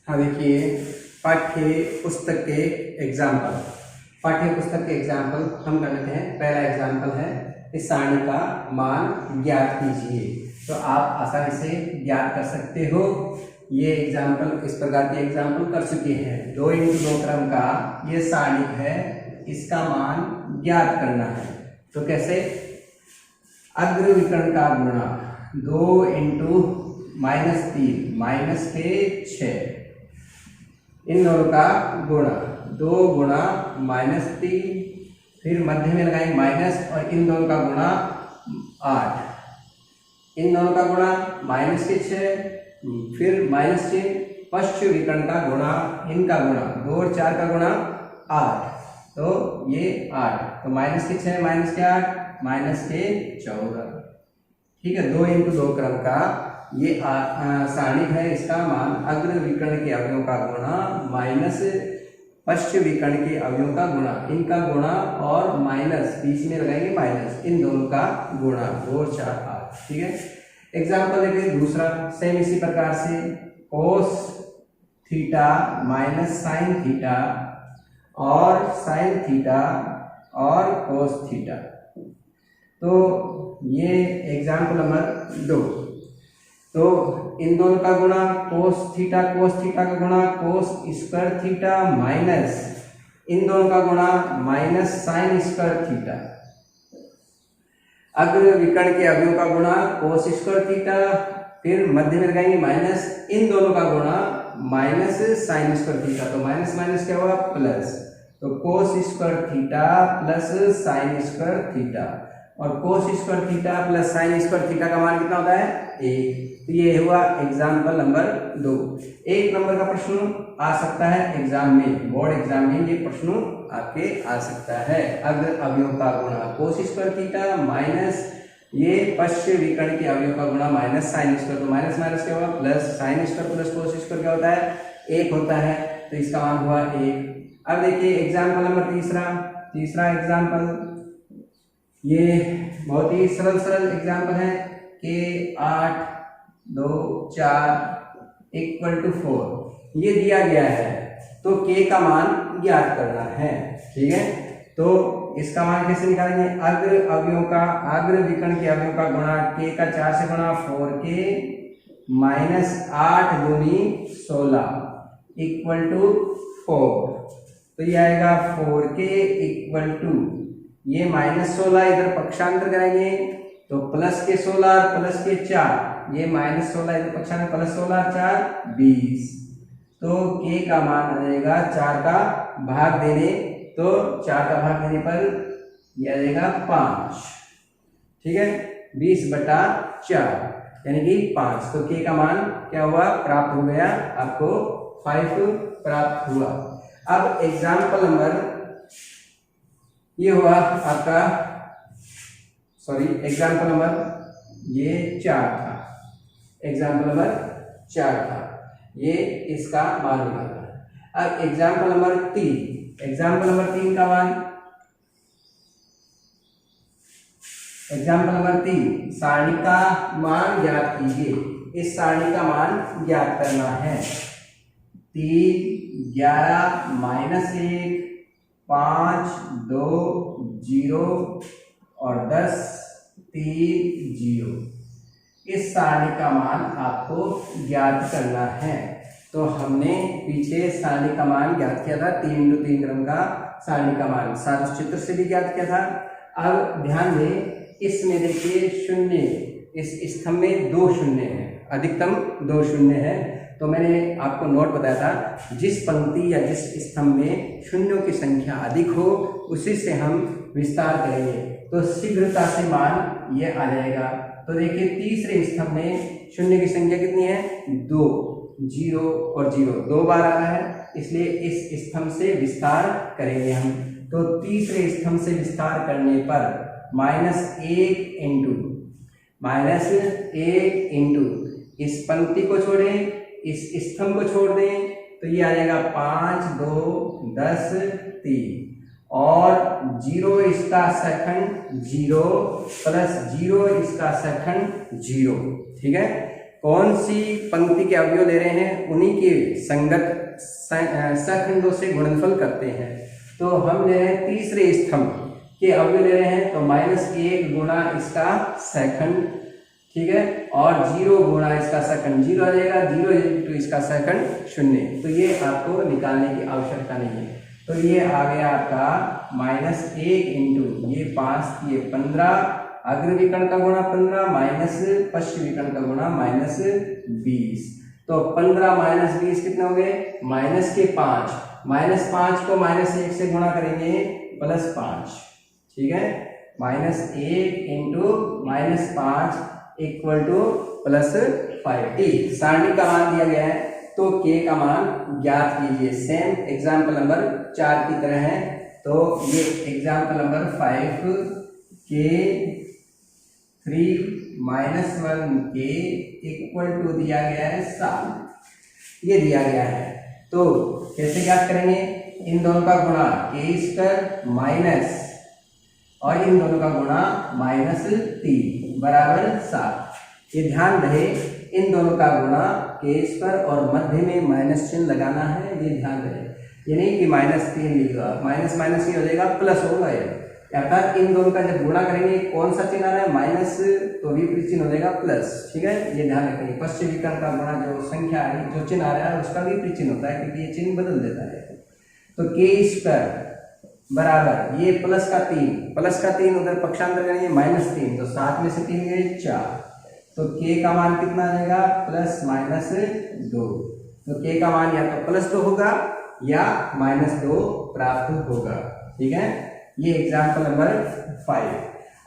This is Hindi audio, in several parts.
हाँ देखिए, पाठ्य पुस्तक के एग्जाम्पल। पाठ्य पुस्तक के एग्जाम्पल हम कर लेते हैं। पहला एग्जाम्पल है, इस सारणी का मान ज्ञात कीजिए। तो आप आसानी से ज्ञात कर सकते हो। ये एग्जाम्पल, इस प्रकार के एग्जाम्पल कर चुके हैं। 2 × 2 क्रम का ये सारणी है, इसका मान ज्ञात करना है। तो कैसे? अग्र विकर्ण का गुणा 2 × -3 माइनस के 6, इन दोनों का गुणा 2 × -3, फिर मध्य में लगाएंगे माइनस, और इन दोनों का गुणा 8, इन दोनों का गुणा माइनस के 6, फिर -6, पश्च विकर्ण का गुणा, इनका गुणा 2 और 4 का गुणा 8, तो ये 8, तो माइनस के 6 माइनस के 8 माइनस के 14। ठीक है, 2 × 2 क्रम का ये सारणी है। इसका मान अग्र विकर्ण के अवयवों का गुणा माइनस पश्च विकर्ण के अवयवों का गुणा, इनका गुणा और माइनस, बीच में लगाएंगे माइनस, इन दोनों का गुणा 2 और 4 8। ठीक है, एग्जाम्पल देखिए दूसरा, सेम इसी प्रकार से cos theta minus sine theta और साइन थीटा और कोस थीटा। तो ये एग्जाम्पल नंबर 2। तो इन दोनों का गुणा कोस थीटा का गुणा कोस स्क्वायर थीटा माइनस इन दोनों का गुणा माइनस साइन स्क्वायर थीटा। अग्र विकर्ण के अवयवों का गुणा कोस स्क्वायर थीटा, फिर मध्य में लगाएंगे माइनस, इन दोनों का गुणा माइनस साइन स्क्वायर थीटा। तो माइनस माइनस क्या हुआ? प्लस। तो cos square theta plus sine square theta, और cos square theta plus sine square theta का मान कितना होता है? 1। तो ये हुआ एग्जाम्पल नंबर 2। 1 नंबर का प्रश्न आ सकता है एग्जाम में, बोर्ड एग्जाम में ये प्रश्न आपके आ सकता है। अग्र अवयव का गुणा कोस स्क्वायर थीटा माइनस ये पश्च विकर्ण के अवयव का गुणा माइनस साइन स्क्वायर। तो माइनस माइनस क्या हुआ? Plus. Sine square plus cos square क्या होता है? 1 होता है। तो इसका मान हुआ 1। अब देखिए एग्जाम्पल नंबर तीसरा एग्जाम्पल, ये बहुत ही सरल एग्जाम्पल है कि 8 2 4 = 4 ये दिया गया है। तो k का मान ज्ञात करना है। ठीक है, तो इसका मान कैसे निकालेंगे? अग्र अवयव का, अग्र विकर्ण के अवयव का गुणा k का 4 से गुणा 4k माइनस 8 दूनी 16 = 4। तो ये आएगा 4k = ये -16 इधर पक्षांतर करेंगे तो प्लस के 16 प्लस के 4, ये -16 इधर पक्षांतर प्लस 16 4 20। तो k का मान आ जाएगा 4 का भाग देने, तो 4 का भाग देने पर यह आ जाएगा 5। ठीक है, 20/4 यानी कि 5। तो k का मान क्या हुआ? प्राप्त हो गया, आपको 5 प्राप्त हुआ। अब एग्जाम्पल नंबर ये हुआ आपका, सॉरी एग्जाम्पल नंबर ये 4 था, एग्जाम्पल नंबर 4 था, ये इसका मान निकालना। अब एग्जाम्पल नंबर 3, एग्जाम्पल नंबर 3 का मान, एग्जाम्पल नंबर 3, सारणी का मान ज्ञात कीजिए। इस सारणी का मान ज्ञात करना है। 3 11 -1 5 2 0 और 10 3 0। इस सारणी का मान आपको ज्ञात करना है। तो हमने पीछे सारणी का मान ज्ञात किया था, 3 × 3 क्रम का सारणी का मान सात चित्र से भी ज्ञात किया था। अब ध्यान दें, इसमें देखिए शून्य, इस स्तंभ में 2 शून्य है, अधिकतम 2 शून्य है। तो मैंने आपको नोट बताया था, जिस पंक्ति या जिस स्तंभ में शून्यों की संख्या अधिक हो उसी से हम विस्तार करेंगे, तो शीघ्रता से मान ये आ जाएगा। तो देखिए तीसरे स्तंभ में शून्य की संख्या कितनी है? 2, 0 और 0 2 बार आ रहा है, इसलिए इस स्तंभ से विस्तार करेंगे हम। तो तीसरे स्तंभ से विस्तार करने पर -1 × इस पंक्ति को छोड़ें, इस स्तंभ को छोड़ दें, तो ये आ जाएगा 5 2 10 3 और 0 इसका सेकंड 0 प्लस 0 इसका सेकंड 0। ठीक है, कौन सी पंक्ति के अवयव ले रहे हैं उन्हीं के संगत सखंडों से गुणनफल करते हैं। तो हम ले रहे हैं तीसरे स्तंभ के अवयव ले रहे हैं, तो -1 गुणा इसका सेकंड, ठीक है, और 0 गुणा इसका सेकंड 0 आ जाएगा, 0 इंटू इसका सेकंड 0। तो ये आपको निकालने की आवश्यकता नहीं है। तो ये आ गया आपका -1 इंटू ये 5 ये 15, अग्र विकर्ण का गुणा 15 माइनस पश्चिम विकर्ण का गुणा -20। तो 15 माइनस 20 कितने हो गए? -5। -5 को -1 से गुणा करेंगे +5, ठीक है। -1 इंटू -5 इक्वल टू +5। सारणी का मान दिया गया है, तो k का मान ज्ञात कीजिए। सेम एग्जाम्पल नंबर 4 की तरह है। तो ये example number 5 k 3 - 1k equal to दिया गया है 7, ये दिया गया है। तो कैसे ज्ञात करेंगे? इन दोनों का गुणा k² माइनस और इन दोनों का गुणा -3 बराबर 7। ये ध्यान रहे, इन दोनों का गुणा k² और मध्य में माइनस चिन्ह लगाना है, ये ध्यान रहे। ये नहीं कि -3 लिख दो, माइनस माइनस नहीं हो जाएगा, प्लस होगा ये। अर्थात इन दोनों का जब गुणा करेंगे कौन सा चिन्ह आ रहा है? माइनस, तो विपरीत चिन्ह हो जाएगा प्लस, ठीक है, ये ध्यान रखेंगे। पश्चिम विकर्ण का गुणा जो संख्या आ रही, जो चिन्ह आ रहा है उसका विपरीत चिन्ह होता है, क्योंकि ये चिन्ह बदल देता है। तो k² बराबर ये प्लस का 3 उधर पक्षांतर करेंगे -3, तो 7 में से 3 गए 4। तो k का मान कितना आ जाएगा? +-2। तो k का मान या तो +2 होगा या -2 प्राप्त होगा, ठीक है। ये एग्जाम्पल नंबर 5।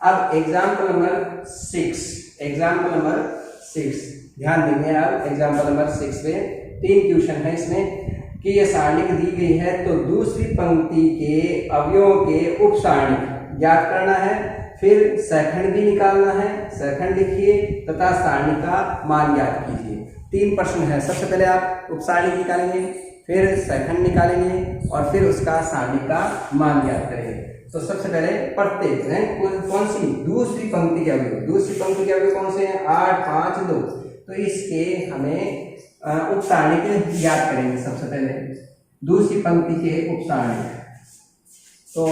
अब एग्जाम्पल नंबर 6 ध्यान देंगे आप। एग्जाम्पल नंबर 6 में 3 क्वेश्चन है इसमें कि ये सारणिक दी गई है, तो दूसरी पंक्ति के अवयवों के उप सारणिक ज्ञात करना है, फिर सेकंड भी निकालना है, सेकंड लिखिए तथा सारणी का मान ज्ञात कीजिए। 3 प्रश्न है। सबसे पहले आप उप सारणी निकालेंगे, फिर सेकंड निकालेंगे और फिर उसका सारणी का मान ज्ञात करेंगे। तो सबसे पहले पढ़ते हैं कौन सी? दूसरी पंक्ति के अवयव। दूसरी पंक्ति के अवयव कौन से हैं? 8, 5, 2। तो इसके हमें उप सारणी के ज्ञात करेंगे। सबसे पहले दूसरी पंक्ति के उप सारणी। तो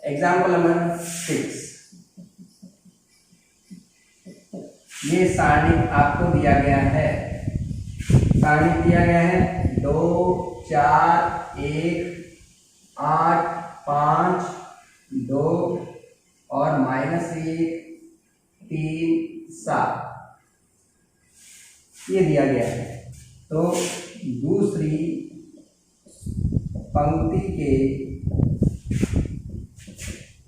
एग्जाम्पल नंबर 6, ये सारणी आपको दिया गया है। सारणी दिया गया है 2, 4, 1, 8, 5, 2 और -1, 3, 7 ये दिया गया है। तो दूसरी पंक्ति के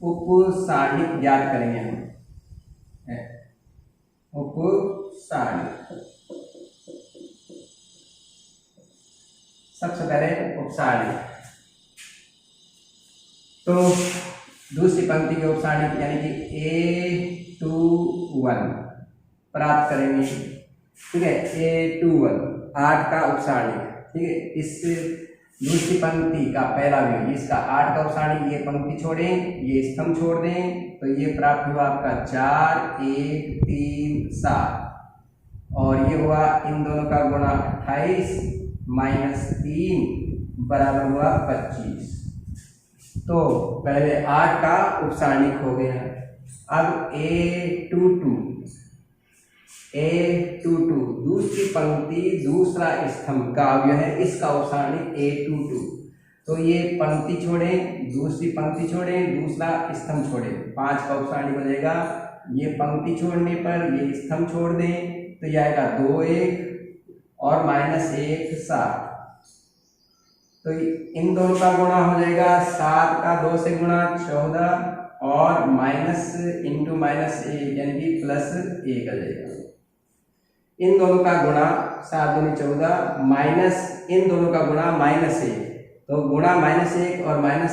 उप सारणी ज्ञात करेंगे हम। उप सारणी, सबसे पहले उप सारणी। तो दूसरी पंक्ति के उप सारणी यानी कि A21 प्राप्त करेंगे, ठीक है। A21 8 का उप सारणी, ठीक है। इस दूसरी पंक्ति का पहला व्यू, इसका 8 का उप सारणी, ये पंक्ति छोड़ें, ये स्तंभ छोड़ दें, तो ये प्राप्त हुआ आपका 4, 1, 3, 7 और ये हुआ इन दोनों का गुणा 28 -3 बराबर हुआ 25। तो पहले 8 का उप सारणी हो गया। अब A22 दूसरी पंक्ति दूसरा स्तंभ का अवयव है, इसका उप सारणी A22। तो ये पंक्ति छोड़ें, दूसरी पंक्ति छोड़ें, दूसरा स्तंभ छोड़ें, 5 का उप सारणी बनेगा। ये पंक्ति छोड़ने पर ये स्तंभ छोड़ दें, तो यह आएगा 2, 1 और -1, 7। तो इन दोनों का गुणा हो जाएगा 7 का 2 से गुणा 14 और माइनस इंटू -1 यानी कि +1 आ जाएगा। इन दोनों का गुणा 7 दूनी 14 माइनस इन दोनों का गुणा -1, तो गुणा -1 और माइनस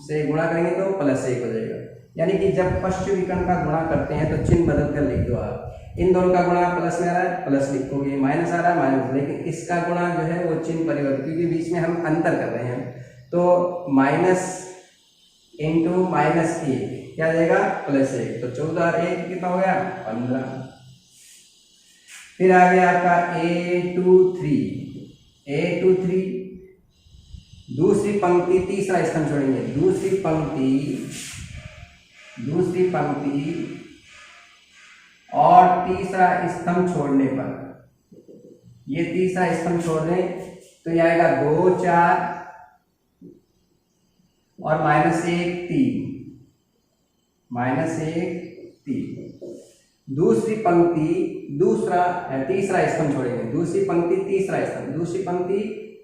से गुणा करेंगे तो +1 हो जाएगा। यानी कि जब पश्चिम विकर्ण का गुणा करते हैं तो चिन्ह बदल कर लिख दो आप। इन दोनों का गुणा प्लस में आ रहा है प्लस लिखोगे, माइनस आ रहा है माइनस, लेकिन इसका गुणा जो है वो चिन्ह परिवर्तन, क्योंकि बीच में हम अंतर कर रहे हैं। तो माइनस इंटू -1 क्या आ जाएगा +1, तो 14 और 1 कितना हो गया 15। फिर आ गया आपका A23 दूसरी पंक्ति तीसरा स्तंभ छोड़ेंगे, दूसरी पंक्ति और तीसरा स्तंभ छोड़ने पर, ये तीसरा स्तंभ छोड़ दें तो ये आएगा 2 4 और -1 3 दूसरी पंक्ति तीसरा स्तंभ छोड़ेंगे, दूसरी पंक्ति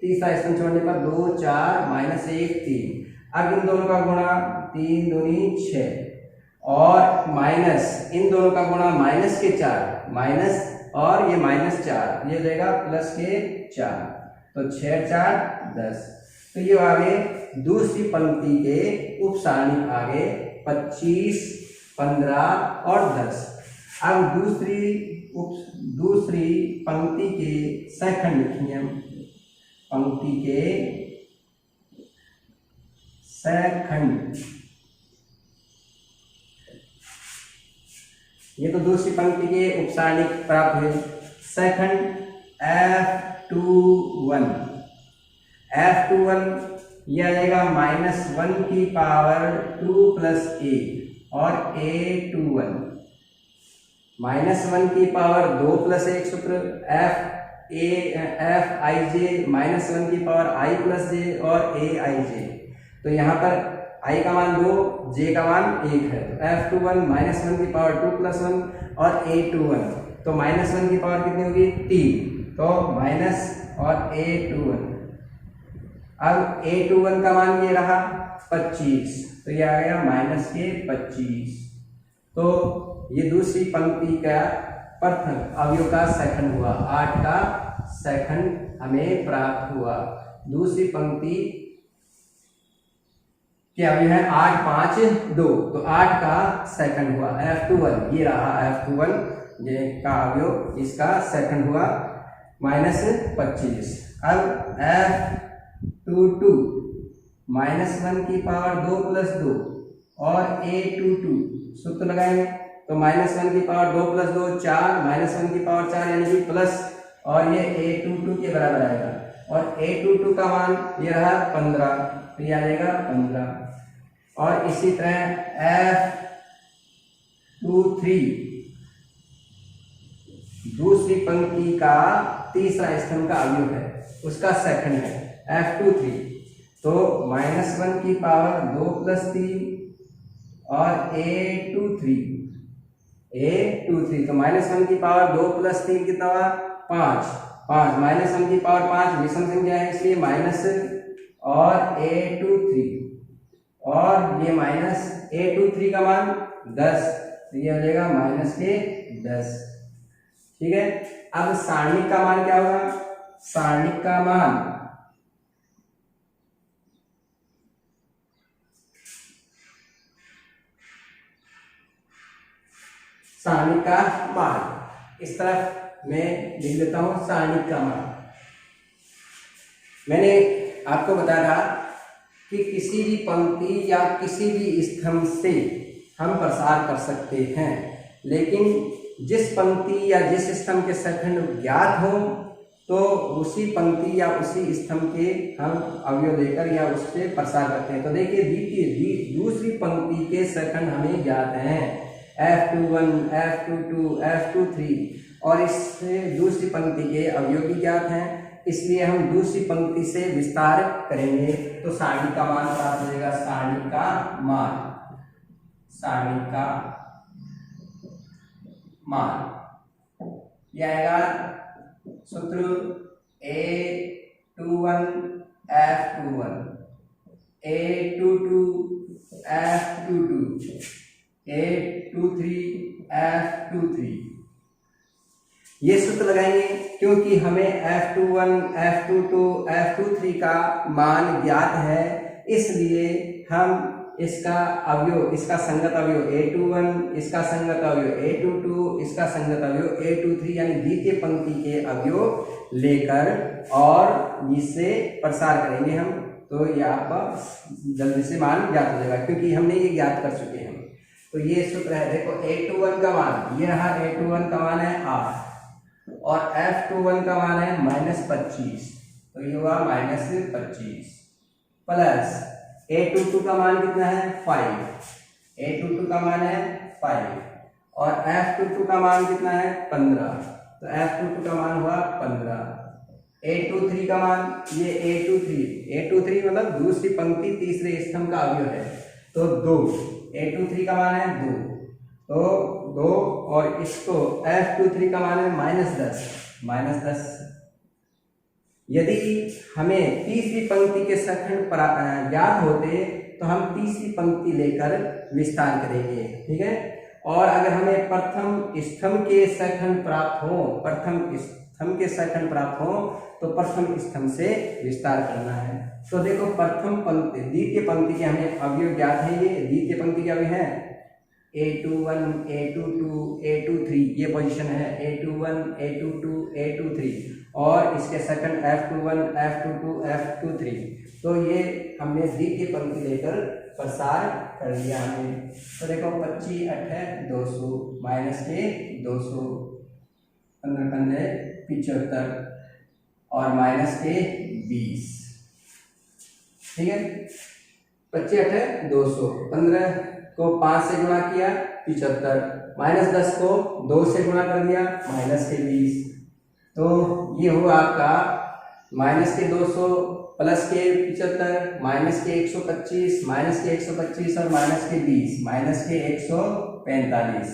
तीसरा स्तंभ छोड़ने पर 2 4 -1 3। अब इन दोनों का गुणा 3 दूनी 6 और माइनस इन दोनों का गुणा माइनस के 4 माइनस और ये -4 ये हो जाएगा प्लस के 4 तो 6 4 10। तो ये आगे दूसरी पंक्ति के उप सारणी आगे 25 15 और 10। अब दूसरी पंक्ति के सेकंड लिखिए, पंक्ति के सेकंड, ये तो दूसरी पंक्ति के उप सारणी प्राप्त हुए। सेकंड F21 यह आ जाएगा -1 की पावर 2 + 1 और A21 -1 की पावर 2 + 1 सूत्र Fij -1 की पावर I + j और Aij। तो यहाँ पर I का मान 2 j का मान 1 है तो F21 -1 की पावर 2 + 1 और A21 तो -1 की पावर कितनी होगी 3 तो माइनस और A21। अब A21 का मान ये रहा 25 तो ये आ गया -25। तो ये दूसरी पंक्ति का प्रथम अवयव का सेकंड हुआ, 8 का सेकंड हमें प्राप्त हुआ। दूसरी पंक्ति के अवयव है 8 5 2 तो 8 का सेकंड हुआ। F21 ये रहा F21 ये का अवयव इसका सेकंड हुआ -25। अब F22 -1 की पावर 2 + 2 और A22 सूत्र लगाएंगे तो -1 की पावर 2 + 2 4 -1 की पावर 4 यानी कि प्लस और ये A22 के बराबर आएगा और A22 का मान ये रहा 15 तो ये आ जाएगा 15। और इसी तरह F23 दूसरी पंक्ति का तीसरा स्तंभ का अवयव है उसका सेकंड है F23 तो -1 की पावर 2 + 3 और A23 तो -1 की पावर 2 + 3 कितना हुआ 5 -1 की पावर 5 विषम संख्या है इसलिए माइनस और A23 और ये -A23 का मान 10 तो ये हो जाएगा -10। ठीक है। अब सारणिक का मान क्या होगा, सारणिक का मान इस तरफ मैं लिख देता हूं सारणिक का मान। मैंने आपको बताया था कि किसी भी पंक्ति या किसी भी स्तंभ से हम प्रसार कर सकते हैं, लेकिन जिस पंक्ति या जिस स्तंभ के सेकंड ज्ञात हो तो उसी पंक्ति या उसी स्तंभ के हम अवयव लेकर या उससे प्रसार करते हैं। तो देखिए दूसरी पंक्ति के सेकंड हमें ज्ञात हैं F21 F22 F23 और इससे दूसरी पंक्ति के अवयव भी ज्ञात हैं, इसलिए हम दूसरी पंक्ति से विस्तार करेंगे तो सारणी का मान प्राप्त हो जाएगा। सारणी का मान यह आएगा सूत्र A21 F21 A22 F22 A23 F23 ये सूत्र लगाएंगे क्योंकि हमें F21 F22 F23 का मान ज्ञात है, इसलिए हम इसका अवयव इसका संगत अवयव A21 इसका संगत अवयव A22 इसका संगत अवयव A23 यानी द्वितीय पंक्ति के अवयव लेकर और इससे प्रसार करेंगे हम, तो ये आपका जल्दी से मान ज्ञात हो जाएगा क्योंकि हमने ये ज्ञात कर चुके हैं। तो ये सूत्र है, देखो A21 का मान ये रहा, A21 का मान है 8 और F21 का मान है -25, तो ये हुआ -25 प्लस A22 का मान कितना है 5, A22 का मान है 5 और F22 का मान कितना है 15, तो F22 का मान हुआ 15। A23 का मान, ये A23 मतलब दूसरी पंक्ति तीसरे स्तंभ का अवयव है, तो 2, A23 का मान है 2, तो 2 और इसको F23 का मान है -10। यदि हमें तीसरी पंक्ति के सखंड ज्ञात होते तो हम तीसरी पंक्ति लेकर विस्तार करेंगे, ठीक है। और अगर हमें प्रथम स्तंभ के सखंड प्राप्त हो तो प्रथम स्तंभ से विस्तार करना है। तो देखो प्रथम पंक्ति द्वितीय पंक्ति के हमें अवयव ज्ञात है, ये द्वितीय पंक्ति के अवयव है A21 A22 A23, ये पोजीशन है A21 A22 A23 और इसके सेकंड F21 F22 F23, तो ये हमने द्वितीय पंक्ति लेकर प्रसार कर लिया हमने। तो देखो 25 8 200 माइनस के 200 15 75 और माइनस के 20, ठीक है। 25 8 200, 15 को 5 से गुणा किया 75, -10 को 2 से गुणा कर दिया माइनस के 20, तो ये हुआ आपका माइनस के 200 प्लस के 75 माइनस के 125 माइनस के 125 और माइनस के 20 माइनस के 145,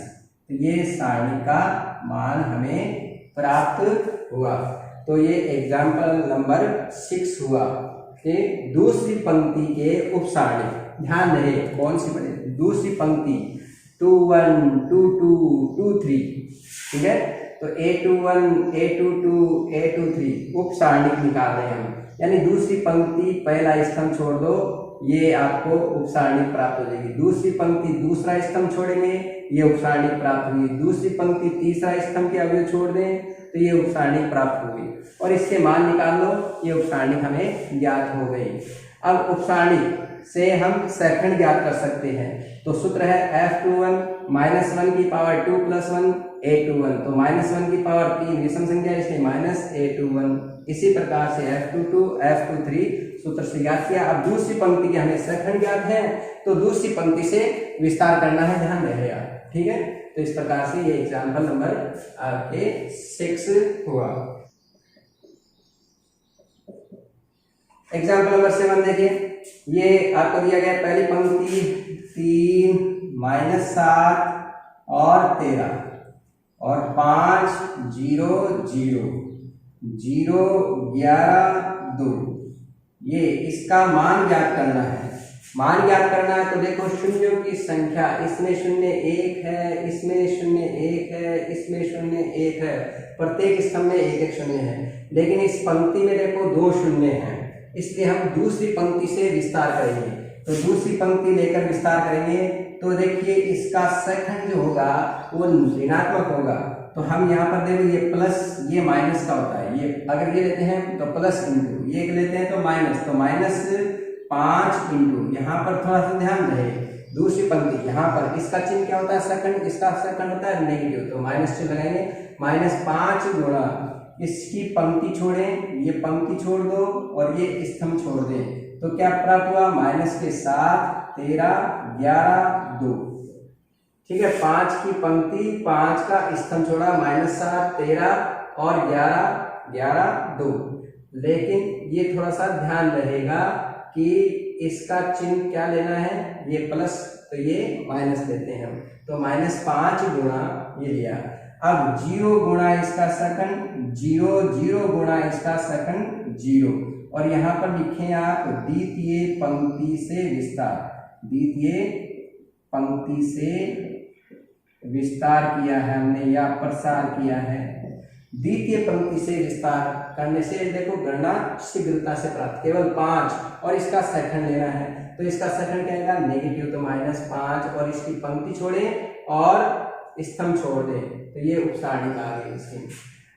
तो ये सारणी का मान हमें प्राप्त हुआ। तो ये एग्जाम्पल नंबर 6 हुआ कि दूसरी पंक्ति के उप सारणी, ध्यान रहे कौन सी बने, दूसरी पंक्ति 21 22 23, ठीक है। तो A21 A22 A23 उप सारणी निकाल रहे हैं हम, यानी दूसरी पंक्ति पहला स्तंभ छोड़ दो, ये आपको उप सारणी प्राप्त हो जाएगी। दूसरी पंक्ति दूसरा स्तंभ छोड़ेंगे, ये उप सारणी प्राप्त हुई। दूसरी पंक्ति तीसरा स्तंभ के अवयव छोड़ दें तो ये उप सारणी प्राप्त हुई और इसके मान निकाल लो, ये उप सारणी हमें ज्ञात हो गई। अब उप सारणी से हम सेकंड ज्ञात कर सकते हैं, तो सूत्र है F21 -1 की पावर 2 + 1 A21, तो -1 की पावर 3 विषम संख्या इसलिए -A21। इसी प्रकार से F22 F23 सूत्र से ज्ञात किया। अब दूसरी पंक्ति के हमें सेकंड ज्ञात है, तो दूसरी पंक्ति से विस्तार करना है, ध्यान रहेगा, ठीक है। तो इस प्रकार से ये एग्जाम्पल नंबर आपके 6 हुआ। एग्जाम्पल नंबर 7 देखिए, ये आपको दिया गया पहली पंक्ति 3 -7 और 13 और 5 0 0 0 11 2, ये इसका मान ज्ञात करना है। मान ज्ञात करना है तो देखो शून्यों की संख्या, इसमें 0 1 है, इसमें 0 1 है, इसमें 0 1 है, प्रत्येक स्तंभ में 1 1 शून्य है, लेकिन इस पंक्ति में देखो 2 शून्य हैं, इसलिए हम दूसरी पंक्ति से विस्तार करेंगे। तो दूसरी पंक्ति लेकर विस्तार करेंगे तो देखिए इसका सेकंड जो होगा वो ऋणात्मक होगा, तो हम यहाँ पर देखो ये प्लस ये माइनस का होता है, ये अगर ये लेते हैं तो प्लस इंटू, ये लेते हैं तो माइनस, तो -5 इंटू, यहाँ पर थोड़ा सा ध्यान रहे दूसरी पंक्ति, यहाँ पर इसका चिन्ह क्या होता है सेकंड, इसका सेकंड होता है नेगेटिव, तो माइनस चिन्ह लगाएंगे, -5 गुणा इसकी पंक्ति छोड़ें, ये पंक्ति छोड़ दो और ये स्तंभ छोड़ दें, तो क्या प्राप्त हुआ -7 13 11 2, ठीक है। 5 की पंक्ति 5 का स्तंभ छोड़ा, -7 13 और 11 11 2, लेकिन ये थोड़ा सा ध्यान रहेगा कि इसका चिन्ह क्या लेना है, ये प्लस, तो ये माइनस लेते हैं हम, तो -5 गुणा ये लिया। अब 0 गुणा इसका सेकंड 0 0 गुणा इसका सेकंड 0, और यहाँ पर लिखें आप द्वितीय पंक्ति से विस्तार, द्वितीय पंक्ति से विस्तार किया है हमने या प्रसार किया है। द्वितीय पंक्ति से विस्तार करने से देखो गणना शीघ्रता से प्राप्त, केवल 5 और इसका सेकंड लेना है, तो इसका सेकंड क्या आएगा नेगेटिव, तो -5 और इसकी पंक्ति छोड़े और स्तंभ छोड़ दें, तो ये उप सारणी का आ गई इसकी।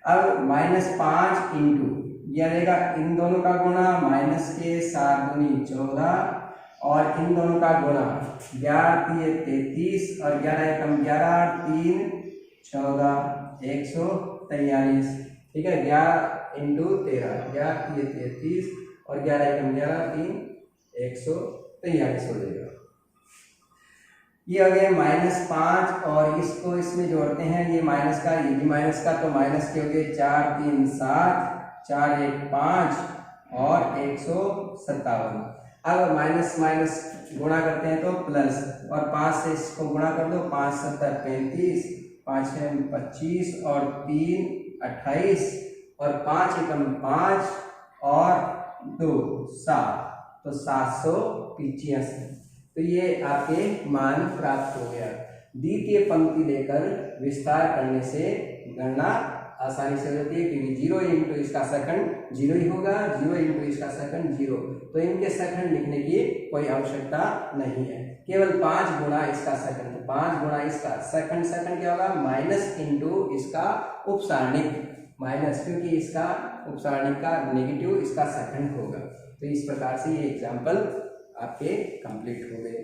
अब -5 इंटू यह रहेगा इन दोनों का गुणा, -7 दूनी 14 और इन दोनों का गुणा 11 3 33 और 11 एकम 11 3 14 100 43, ठीक है। 11 इंटू 13, 11 33 और 11 एकम 11, 3 143 हो जाएगा। ये हो गया -5 और इसको इसमें जोड़ते हैं, ये माइनस का, ये भी माइनस का, तो माइनस के हो गए 4 3 7, 4 1 5 और 157। अब माइनस माइनस गुणा करते हैं तो प्लस, और 5 से इसको गुणा कर दो, 5 7 35, 5 6 25 और 3 28 और 5 एकम 5 और 2 7, तो 785। तो ये आपके मान प्राप्त हो गया। द्वितीय पंक्ति लेकर विस्तार करने से गणना आसानी से हो जाती है, क्योंकि 0 इंटू इसका सेकंड 0 ही होगा, 0 इंटू इसका सेकंड 0, तो इनके सेकंड लिखने की कोई आवश्यकता नहीं है, केवल 5 गुणा इसका सेकंड, तो 5 गुणा इसका सेकंड, सेकंड क्या होगा माइनस इंटू इसका उपसारणिक, माइनस क्योंकि इसका उपसारणिक का नेगेटिव इसका सेकंड होगा। तो इस प्रकार से ये एग्जाम्पल आपके कंप्लीट हो गए।